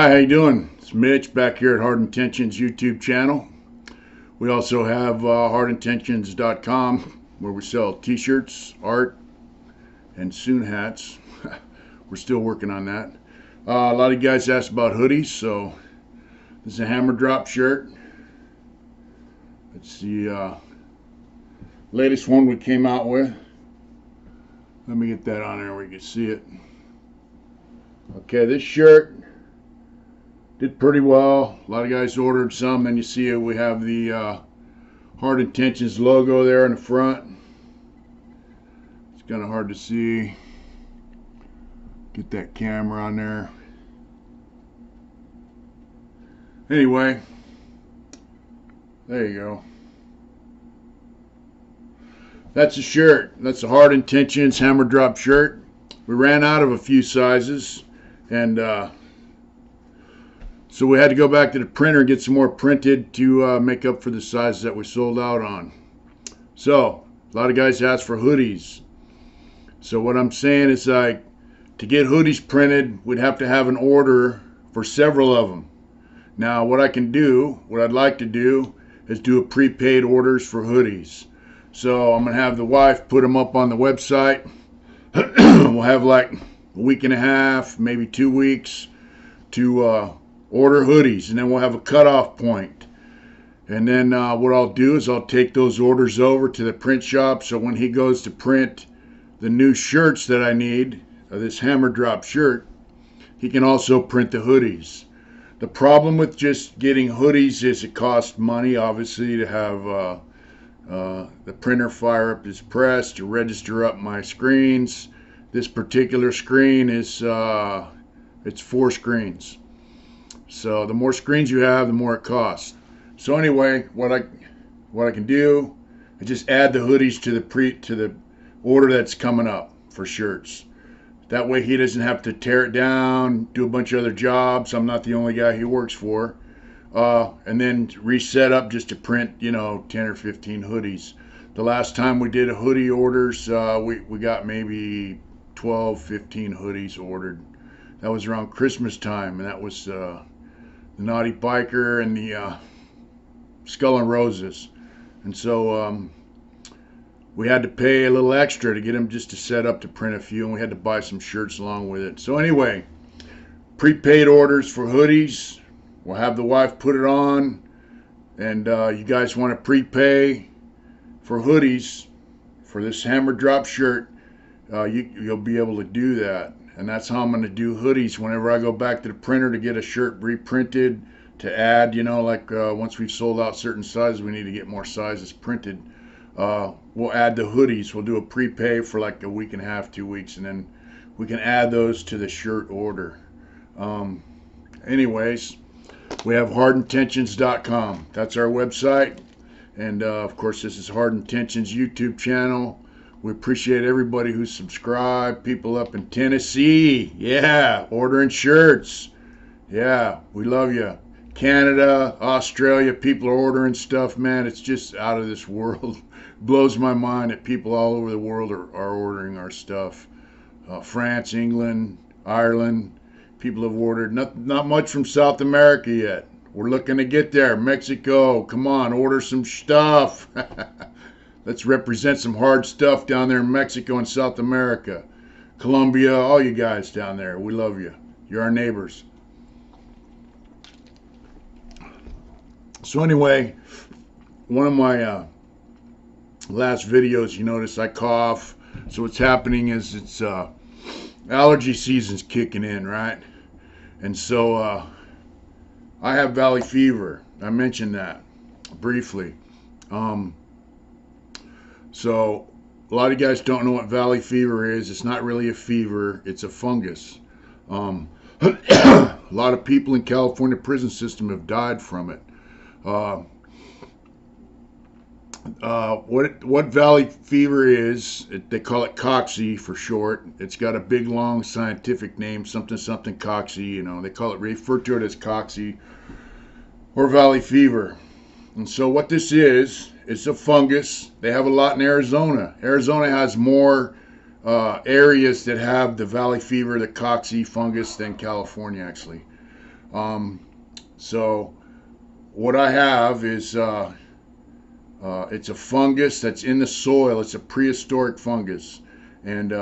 Hi, how you doing? It's Mitch back here at Hard Intentions YouTube channel. We also have hardintentions.com where we sell t-shirts, art, and soon hats. We're still working on that. A lot of you guys asked about hoodies, so this is a hammer drop shirt. It's the latest one we came out with. Let me get that on there where you can see it. Okay, this shirt did pretty well. A lot of guys ordered some. Then you see it, we have the Hard Intentions logo there in the front. It's kind of hard to see. Get that camera on there. Anyway, there you go. That's a shirt. That's a Hard Intentions hammer drop shirt. We ran out of a few sizes, and so we had to go back to the printer and get some more printed to make up for the sizes that we sold out on. So a lot of guys asked for hoodies. So what I'm saying is, like, to get hoodies printed, we'd have to have an order for several of them. Now what I'd like to do is do a prepaid orders for hoodies. So I'm gonna have the wife put them up on the website. We'll have like a week and a half, maybe 2 weeks to order hoodies, and then we'll have a cutoff point. And then what I'll do is I'll take those orders over to the print shop, so when he goes to print the new shirts that I need, this hammer drop shirt, he can also print the hoodies. The problem with just getting hoodies is it costs money, obviously, to have the printer fire up his press, to register up my screens. This particular screen is it's 4 screens. So the more screens you have, the more it costs. So anyway, what I can do is just add the hoodies to the order that's coming up for shirts. That way he doesn't have to tear it down, do a bunch of other jobs. I'm not the only guy he works for. And then reset up just to print, 10 or 15 hoodies. The last time we did a hoodie orders, we got maybe 12, 15 hoodies ordered. That was around Christmas time, and that was the Naughty Biker and the Skull and Roses. And so we had to pay a little extra to get them just to set up to print a few, and we had to buy some shirts along with it. So anyway, prepaid orders for hoodies. We'll have the wife put it on, and you guys want to prepay for hoodies for this hammer drop shirt, you'll be able to do that. And that's how I'm going to do hoodies whenever I go back to the printer to get a shirt reprinted to add, once we've sold out certain sizes, we need to get more sizes printed. We'll add the hoodies. We'll do a prepay for like a week and a half, 2 weeks, and then we can add those to the shirt order. Anyways, we have hardintentions.com. That's our website. And of course, this is Hard Intentions YouTube channel. We appreciate everybody who's subscribed. People up in Tennessee, yeah, ordering shirts. Yeah, we love you. Canada, Australia, people are ordering stuff, man. It's just out of this world. Blows my mind that people all over the world are ordering our stuff. France, England, Ireland. People have ordered. Not much from South America yet. We're looking to get there. Mexico, come on, order some stuff. Let's represent some hard stuff down there in Mexico and South America. Colombia, all you guys down there, we love you. You're our neighbors. So anyway, one of my last videos, you notice I cough. So what's happening is it's allergy season's kicking in, right? And so I have valley fever. I mentioned that briefly. So a lot of guys don't know what valley fever is. It's not really a fever. It's a fungus. A lot of people in California prison system have died from it. What valley fever is, they call it coxy for short. It's got a big long scientific name, something coxy, they refer to it as coxy or valley fever. And so what this is, it's a fungus. They have a lot in Arizona. Arizona has more areas that have the valley fever, the coxy fungus, than California actually. So what I have is it's a fungus that's in the soil. It's a prehistoric fungus, and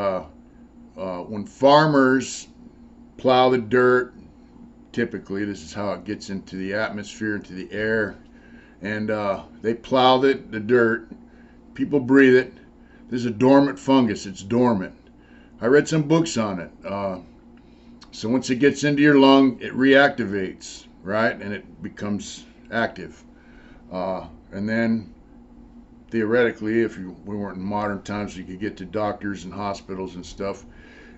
when farmers plow the dirt, typically this is how it gets into the atmosphere, into the air, and they plow the dirt. People breathe it. This is a dormant fungus. It's dormant. I read some books on it. So once it gets into your lung, it reactivates, right? And it becomes active. And then theoretically, if we weren't in modern times, you could get to doctors and hospitals and stuff.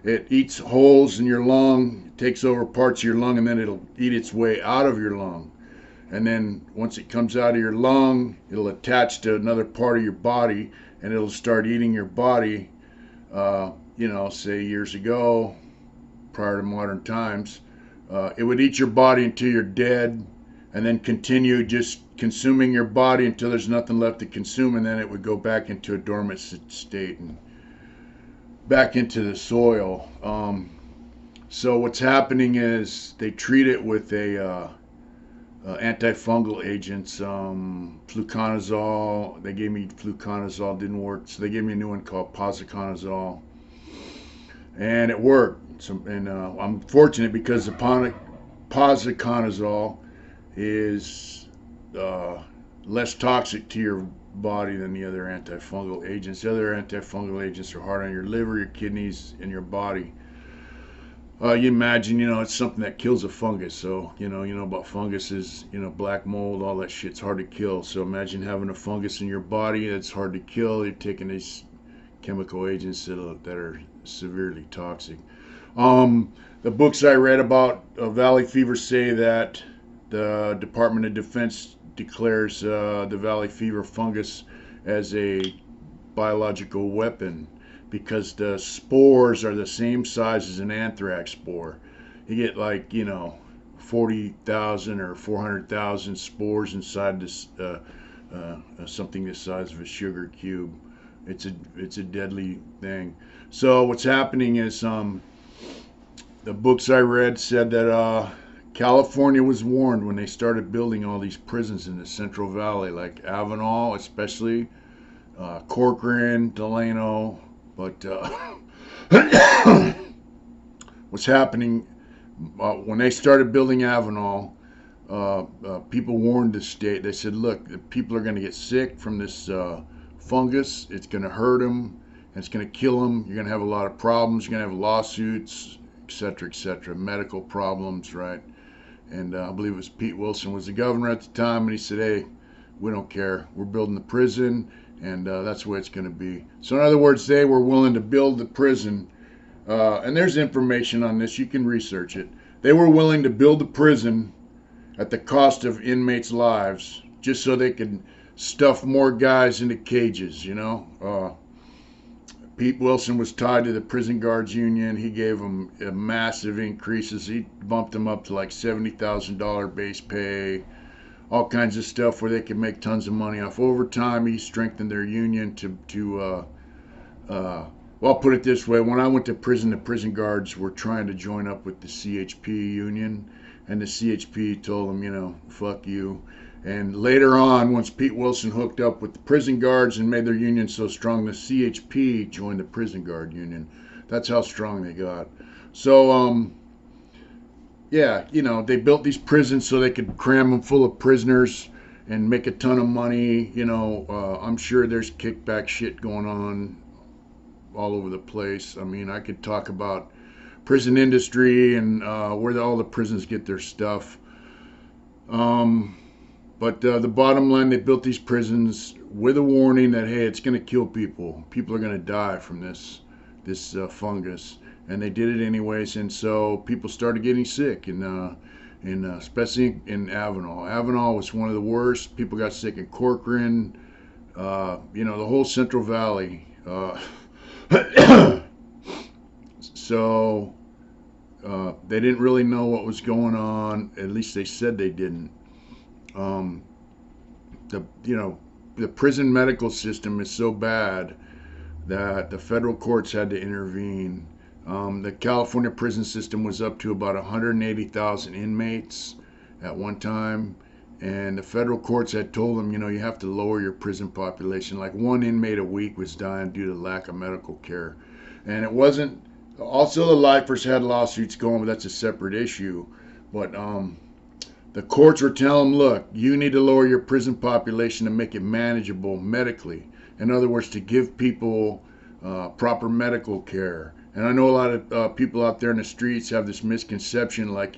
It eats holes in your lung, it takes over parts of your lung, and then it'll eat its way out of your lung. And then once it comes out of your lung, it'll attach to another part of your body, and it'll start eating your body. Say years ago, prior to modern times, it would eat your body until you're dead, and then continue just consuming your body until there's nothing left to consume, and then it would go back into a dormant state and back into the soil. So what's happening is they treat it with antifungal agents, fluconazole. They gave me fluconazole, didn't work, so they gave me a new one called posaconazole, and it worked. And I'm fortunate because the posaconazole is less toxic to your body than the other antifungal agents. The other antifungal agents are hard on your liver, your kidneys, and your body. You imagine, it's something that kills a fungus. So, you know about funguses, black mold, all that shit's hard to kill. So imagine having a fungus in your body that's hard to kill. You're taking these chemical agents that are severely toxic. The books I read about valley fever say that the Department of Defense declares the valley fever fungus as a biological weapon because the spores are the same size as an anthrax spore. You get 40,000 or 400,000 spores inside this something the size of a sugar cube. It's a deadly thing. So what's happening is the books I read said that California was warned when they started building all these prisons in the Central Valley, like Avenal, especially Corcoran, Delano. But what's happening when they started building Avenal? People warned the state. They said, "Look, people are going to get sick from this fungus. It's going to hurt them. And it's going to kill them. You're going to have a lot of problems. You're going to have lawsuits, etc., medical problems, right?" And I believe it was Pete Wilson was the governor at the time, and he said, "Hey, we don't care. We're building the prison, and that's the way it's going to be." So in other words, they were willing to build the prison, and there's information on this. You can research it. They were willing to build the prison at the cost of inmates' lives just so they could stuff more guys into cages, Pete Wilson was tied to the prison guards union. He gave them massive increases. He bumped them up to like $70,000 base pay, all kinds of stuff where they could make tons of money off overtime. He strengthened their union well, put it this way. When I went to prison, the prison guards were trying to join up with the CHP union, and the CHP told them, fuck you. And later on, once Pete Wilson hooked up with the prison guards and made their union so strong, the CHP joined the prison guard union. That's how strong they got. So, they built these prisons so they could cram them full of prisoners and make a ton of money. I'm sure there's kickback shit going on all over the place. I mean, I could talk about prison industry and where all the prisons get their stuff. But the bottom line, they built these prisons with a warning that, hey, it's going to kill people. People are going to die from this fungus. And they did it anyways. And so people started getting sick, especially in Avenal. Avenal was one of the worst. People got sick in Corcoran, the whole Central Valley. So they didn't really know what was going on. At least they said they didn't. The prison medical system is so bad that the federal courts had to intervene. The California prison system was up to about 180,000 inmates at one time, and the federal courts had told them, you have to lower your prison population. Like one inmate a week was dying due to lack of medical care. And it wasn't, also the lifers had lawsuits going, but that's a separate issue. But the courts were telling them, look, you need to lower your prison population to make it manageable medically. In other words, to give people proper medical care. And I know a lot of people out there in the streets have this misconception, like,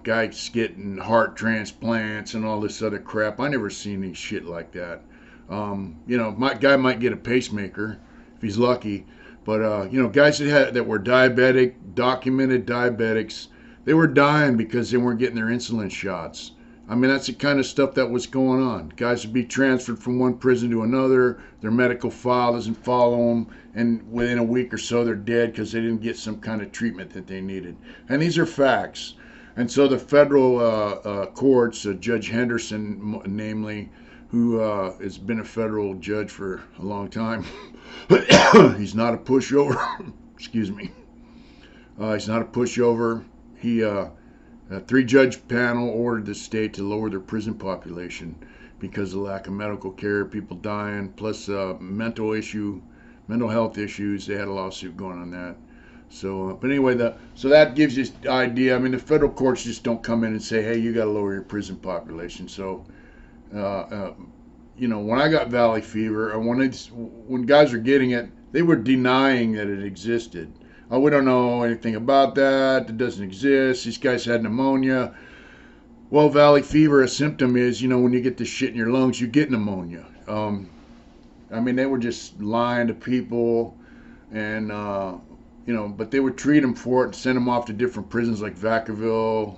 guys getting heart transplants and all this other crap. I never seen any shit like that. My guy might get a pacemaker if he's lucky, but guys that were diabetic, documented diabetics, they were dying because they weren't getting their insulin shots. I mean, that's the kind of stuff that was going on. Guys would be transferred from one prison to another. Their medical file doesn't follow them, and within a week or so, they're dead because they didn't get some kind of treatment that they needed. And these are facts. And so the federal courts, Judge Henderson, namely, who has been a federal judge for a long time, he's not a pushover. Excuse me. He's not a pushover. A 3-judge panel ordered the state to lower their prison population because of lack of medical care, people dying, plus mental health issues. They had a lawsuit going on that. So, but anyway, so that gives you an idea. I mean, the federal courts just don't come in and say, hey, you got to lower your prison population. So, when I got valley fever, when guys were getting it, they were denying that it existed. Oh, we don't know anything about that. It doesn't exist. These guys had pneumonia. Well, valley fever, a symptom is, when you get this shit in your lungs, you get pneumonia. I mean, they were just lying to people, and but they would treat them for it and send them off to different prisons like Vacaville,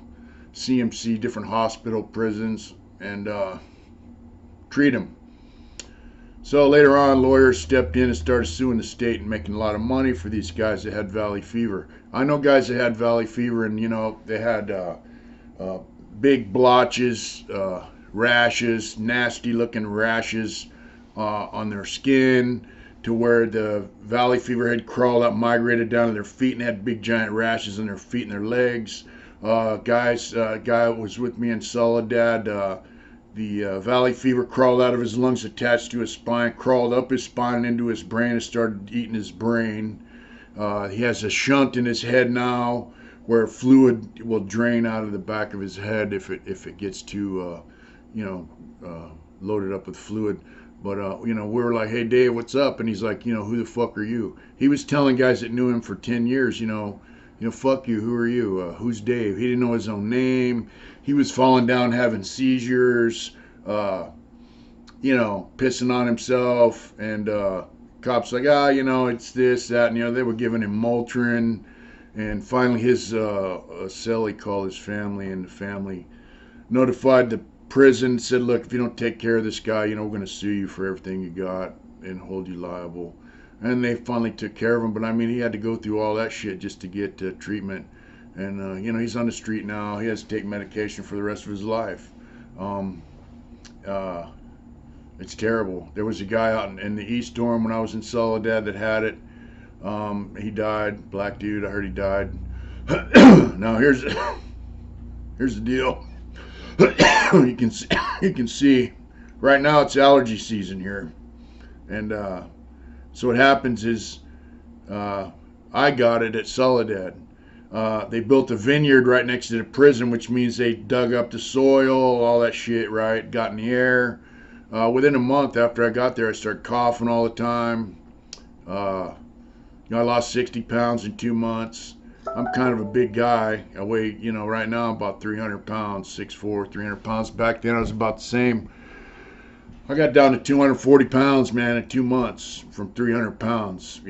CMC, different hospital prisons, and treat them. So later on, lawyers stepped in and started suing the state and making a lot of money for these guys that had valley fever. I know guys that had valley fever, and they had big blotches, rashes, nasty looking rashes on their skin, to where the valley fever had crawled up, migrated down to their feet, and had big giant rashes on their feet and their legs. A guy was with me in Soledad. The valley fever crawled out of his lungs, attached to his spine, crawled up his spine and into his brain, and started eating his brain. He has a shunt in his head now, where fluid will drain out of the back of his head if it gets too, loaded up with fluid. But we were like, hey Dave, what's up? And he's like, who the fuck are you? He was telling guys that knew him for 10 years, fuck you, who are you? Who's Dave? He didn't know his own name. He was falling down, having seizures, pissing on himself, and cops like, it's this, that, and they were giving him Motrin, and finally his cellie called his family, and the family notified the prison, said, look, if you don't take care of this guy, we're going to sue you for everything you got and hold you liable. And they finally took care of him, but I mean, he had to go through all that shit just to get treatment. And he's on the street now. He has to take medication for the rest of his life. It's terrible. There was a guy out in the East Dorm when I was in Soledad that had it. He died. Black dude. I heard he died. Now here's the deal. You can see right now it's allergy season here, and so what happens is I got it at Soledad. They built a vineyard right next to the prison, which means they dug up the soil, all that shit, right? Got in the air. Within a month after I got there, I started coughing all the time. I lost 60 pounds in 2 months. I'm kind of a big guy. I weigh, right now I'm about 300 pounds, 6'4", 300 pounds. Back then I was about the same. I got down to 240 pounds, man, in 2 months from 300 pounds,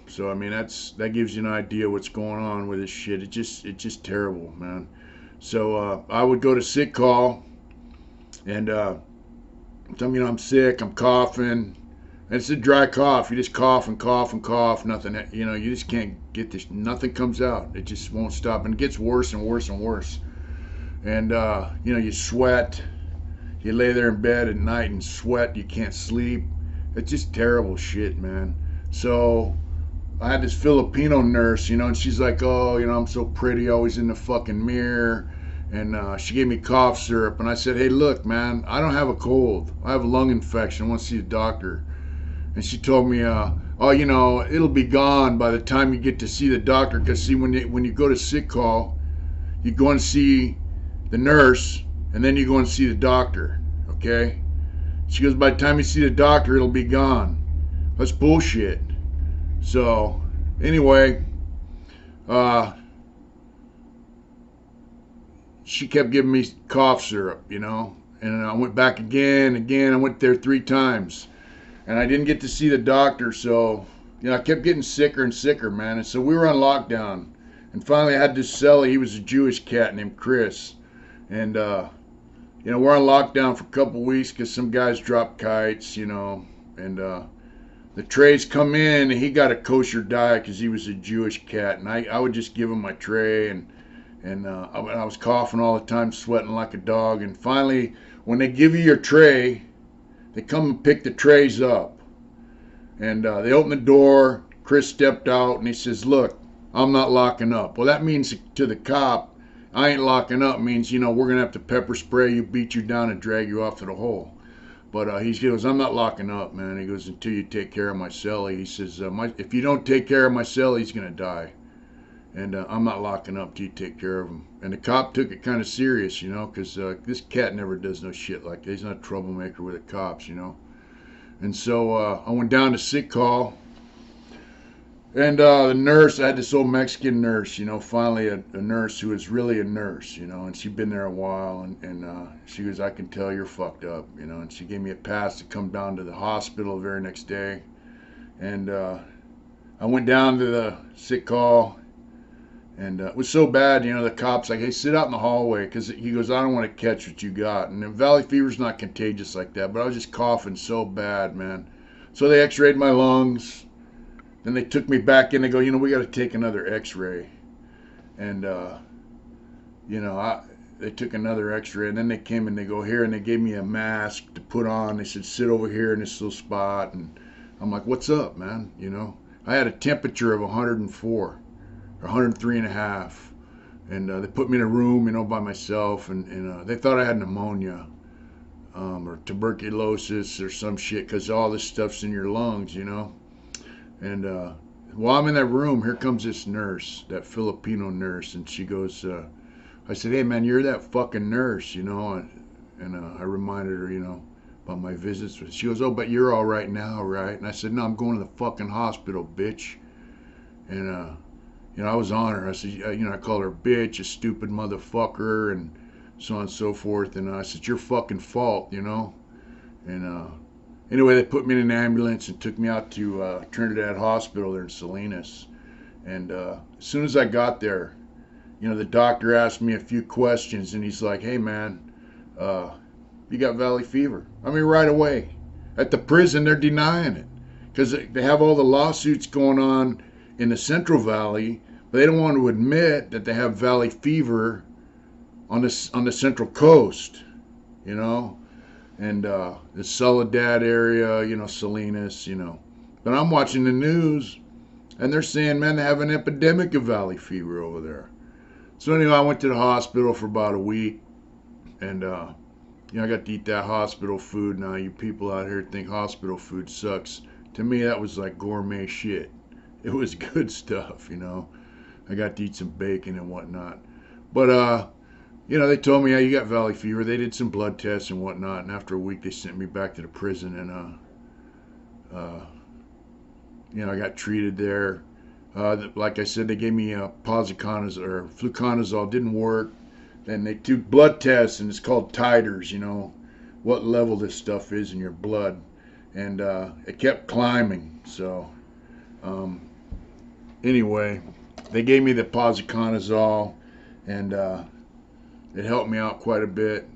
So, I mean, that gives you an idea what's going on with this shit. It's just terrible, man. So, I would go to sick call and tell me, I'm sick, I'm coughing. And it's a dry cough. You just cough and cough and cough. Nothing, you just can't get this. Nothing comes out. It just won't stop. And it gets worse and worse and worse. And, you sweat. You lay there in bed at night and sweat. You can't sleep. It's just terrible shit, man. So I had this Filipino nurse, you know, and she's like, oh, you know, I'm so pretty, always in the fucking mirror. And she gave me cough syrup. And I said, hey, look, man, I don't have a cold. I have a lung infection. I want to see a doctor. And she told me, oh, you know, it'll be gone by the time you get to see the doctor. Because, see, when you go to sick call, you go and see the nurse, and then you go and see the doctor, okay? She goes, by the time you see the doctor, it'll be gone. That's bullshit. So, anyway, uh, she kept giving me cough syrup, you know, and I went back again. I went there 3 times, and I didn't get to see the doctor, so, you know, I kept getting sicker and sicker, man. And so we were on lockdown, and finally I had this cellie. He was a Jewish cat named Chris, and you know, we're on lockdown for a couple weeks because some guys dropped kites, you know, and the trays come in, and he got a kosher diet because he was a Jewish cat, and I would just give him my tray, and I was coughing all the time, sweating like a dog. And finally, when they give you your tray, they come and pick the trays up, and they open the door. Chris stepped out, and he says, look, I'm not locking up. Well, that means to the cop, I ain't locking up, means, you know, we're going to have to pepper spray you, beat you down, and drag you off to the hole. But he goes, I'm not locking up, man. He goes, until you take care of my cellie. He says, if you don't take care of my cellie, he's going to die. And I'm not locking up till you take care of him. And the cop took it kind of serious, you know, because this cat never does no shit like that. He's not a troublemaker with the cops, you know. And so I went down to sick call. And the nurse, I had this old Mexican nurse, you know, finally a nurse who was really a nurse, you know, and she'd been there a while. And she goes, I can tell you're fucked up, you know. And she gave me a pass to come down to the hospital the very next day. And I went down to the sick call. And it was so bad, you know, the cop's like, hey, sit out in the hallway, because he goes, I don't want to catch what you got. And valley fever's not contagious like that, but I was just coughing so bad, man. So they x-rayed my lungs. Then they took me back in. They go, you know, we got to take another x-ray. And, you know, they took another x-ray. And then they came and they go here, and they gave me a mask to put on. They said, sit over here in this little spot. And I'm like, what's up, man? You know, I had a temperature of 104. 103 and a half, and they put me in a room, you know, by myself, and they thought I had pneumonia or tuberculosis or some shit, because all this stuff's in your lungs, you know. And while I'm in that room, here comes this nurse, that Filipino nurse, and she goes, I said, hey man, you're that fucking nurse, you know, and I reminded her, you know, about my visits. She goes, oh, but you're all right now, right? And I said, no, I'm going to the fucking hospital, bitch. And you know, I was on her. I said, you know, I called her a bitch, a stupid motherfucker, and so on and so forth. And I said, it's your fucking fault, you know. And anyway, they put me in an ambulance and took me out to Trinidad Hospital there in Salinas. And as soon as I got there, you know, the doctor asked me a few questions, and he's like, hey, man, you got valley fever. I mean, right away. At the prison, they're denying it because they have all the lawsuits going on in the Central Valley, but they don't want to admit that they have valley fever on the Central Coast, you know, and the Soledad area, you know, Salinas, you know. But I'm watching the news, and they're saying, man, they have an epidemic of valley fever over there. So anyway, I went to the hospital for about a week, and you know, I got to eat that hospital food. Now, you people out here think hospital food sucks. To me, that was like gourmet shit. It was good stuff, you know. I got to eat some bacon and whatnot. But, you know, they told me, yeah, you got valley fever. They did some blood tests and whatnot. And after a week, they sent me back to the prison. And, you know, I got treated there. Like I said, they gave me posiconazole or fluconazole. Didn't work. Then they do blood tests, and it's called titers, you know, what level this stuff is in your blood. And it kept climbing. So, anyway, they gave me the posiconazole, and it helped me out quite a bit.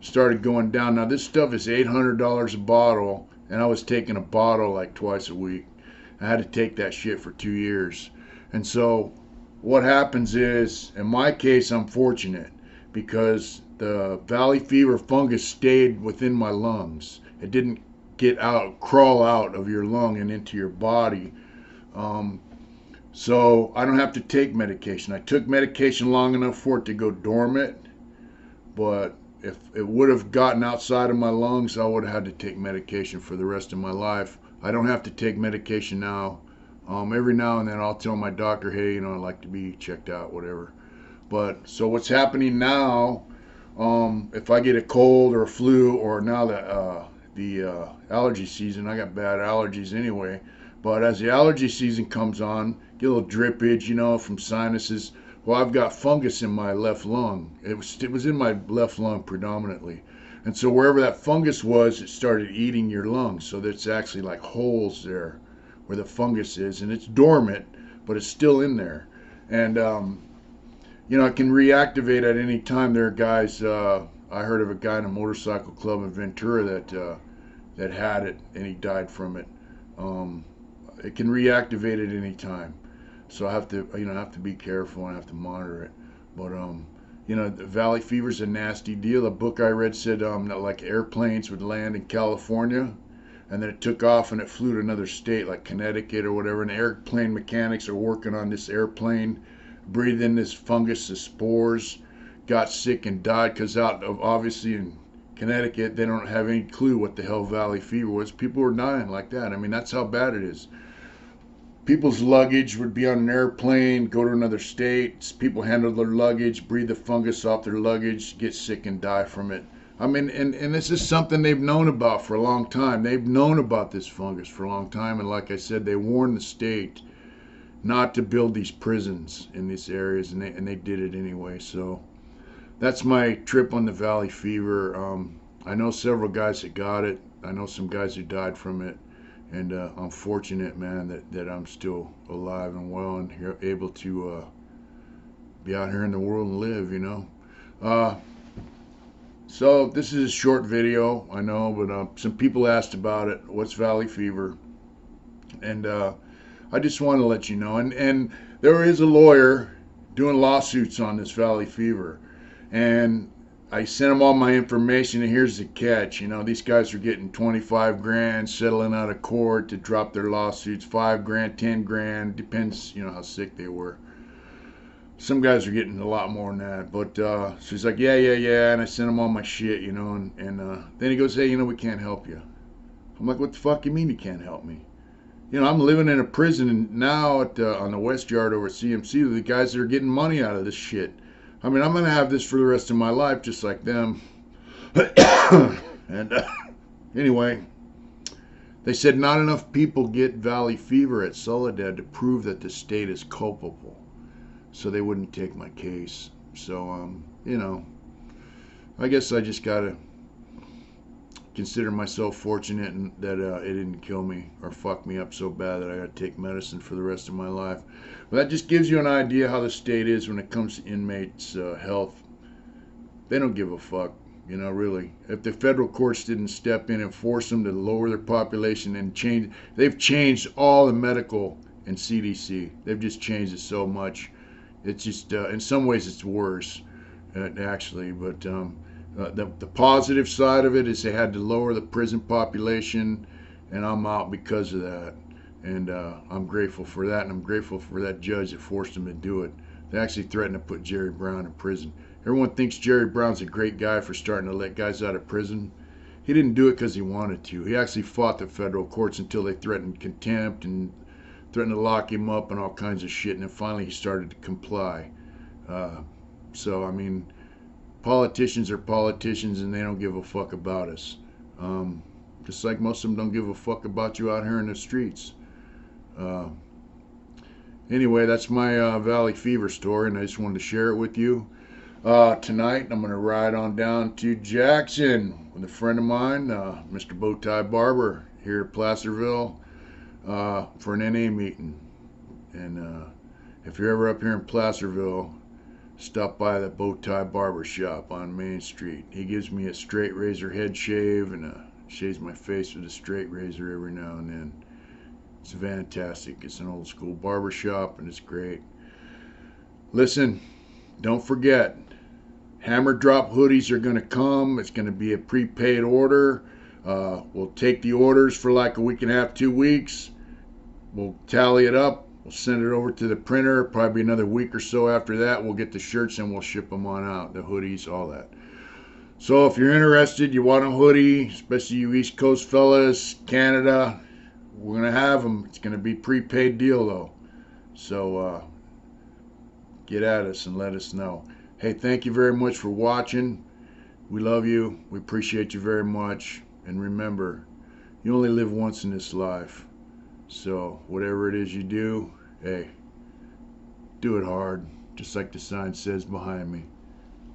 Started going down. Now, this stuff is $800 a bottle, and I was taking a bottle like twice a week. I had to take that shit for 2 years. And so what happens is, in my case, I'm fortunate because the valley fever fungus stayed within my lungs. It didn't crawl out of your lung and into your body. So I don't have to take medication. I took medication long enough for it to go dormant, but if it would have gotten outside of my lungs, I would have had to take medication for the rest of my life. I don't have to take medication now. Every now and then I'll tell my doctor, hey, I'd like to be checked out, whatever. But so what's happening now, if I get a cold or a flu, or now that the allergy season, I got bad allergies anyway. But as the allergy season comes on, get a little drippage, from sinuses. Well, I've got fungus in my left lung. It was in my left lung predominantly. And so wherever that fungus was, it started eating your lungs. So there's actually like holes there where the fungus is, and it's dormant, but it's still in there. And it can reactivate at any time. There are guys. I heard of a guy in a motorcycle club in Ventura that had it, and he died from it. It can reactivate at any time, so I have to be careful and I have to monitor it. But the valley fever is a nasty deal. A book I read said that like airplanes would land in California, and then it took off and it flew to another state like Connecticut or whatever. And airplane mechanics are working on this airplane, breathed in this fungus, the spores, got sick and died because obviously in Connecticut they don't have any clue what the hell valley fever was. People were dying like that. I mean, that's how bad it is. People's luggage would be on an airplane, go to another state. People handle their luggage, breathe the fungus off their luggage, get sick and die from it. I mean, and this is something they've known about for a long time. They've known about this fungus for a long time. And like I said, they warned the state not to build these prisons in these areas, and they did it anyway. So that's my trip on the valley fever. I know several guys that got it. I know some guys who died from it. And I'm fortunate, man, that I'm still alive and well and able to be out here in the world and live, So this is a short video, I know, but some people asked about it. What's valley fever? And I just want to let you know. And there is a lawyer doing lawsuits on this valley fever. And I sent them all my information, and here's the catch. These guys are getting 25 grand, settling out of court to drop their lawsuits, 5 grand, 10 grand, depends, how sick they were. Some guys are getting a lot more than that. But so he's like, yeah, and I sent him all my shit, and then he goes, hey, we can't help you. I'm like, what the fuck you mean you can't help me? I'm living in a prison now on the West Yard over at CMC. The guys that are getting money out of this shit. I mean, I'm going to have this for the rest of my life, just like them. And anyway, they said not enough people get valley fever at Soledad to prove that the state is culpable. So they wouldn't take my case. So, I guess I just got to consider myself fortunate that it didn't kill me or fuck me up so bad that I got to take medicine for the rest of my life. Well, that just gives you an idea how the state is when it comes to inmates' health. They don't give a fuck, really. If the federal courts didn't step in and force them to lower their population and they've changed all the medical and CDC. They've just changed it so much. It's just, in some ways, it's worse, actually. But the positive side of it is they had to lower the prison population, and I'm out because of that. And I'm grateful for that, and I'm grateful for that judge that forced them to do it. They actually threatened to put Jerry Brown in prison. Everyone thinks Jerry Brown's a great guy for starting to let guys out of prison. He didn't do it because he wanted to. He actually fought the federal courts until they threatened contempt and threatened to lock him up and all kinds of shit, and then finally he started to comply. So, I mean, politicians are politicians, and they don't give a fuck about us. Just like most of them don't give a fuck about you out here in the streets. Anyway, that's my Valley Fever story, and I just wanted to share it with you. Tonight, I'm going to ride on down to Jackson with a friend of mine, Mr. Bowtie Barber, here at Placerville, for an NA meeting. And if you're ever up here in Placerville, stop by the Bowtie Barber Shop on Main Street. He gives me a straight razor head shave and shaves my face with a straight razor every now and then. It's fantastic. It's an old school barber shop, and it's great. Listen, don't forget, Hammer Drop hoodies are going to come. It's going to be a prepaid order. We'll take the orders for like a week and a half, 2 weeks. We'll tally it up, We'll send it over to the printer. Probably another week or so after that, we'll get the shirts and we'll ship them on out. The hoodies, all that. So if you're interested, you want a hoodie, especially you East Coast fellas, Canada, we're going to have them. It's going to be prepaid deal though. So get at us and let us know. Hey, thank you very much for watching. We love you. We appreciate you very much. And remember, you only live once in this life. So whatever it is you do, hey, do it hard, just like the sign says behind me.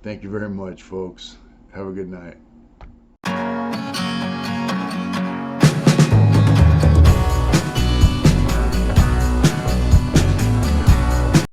Thank you very much, folks. Have a good night.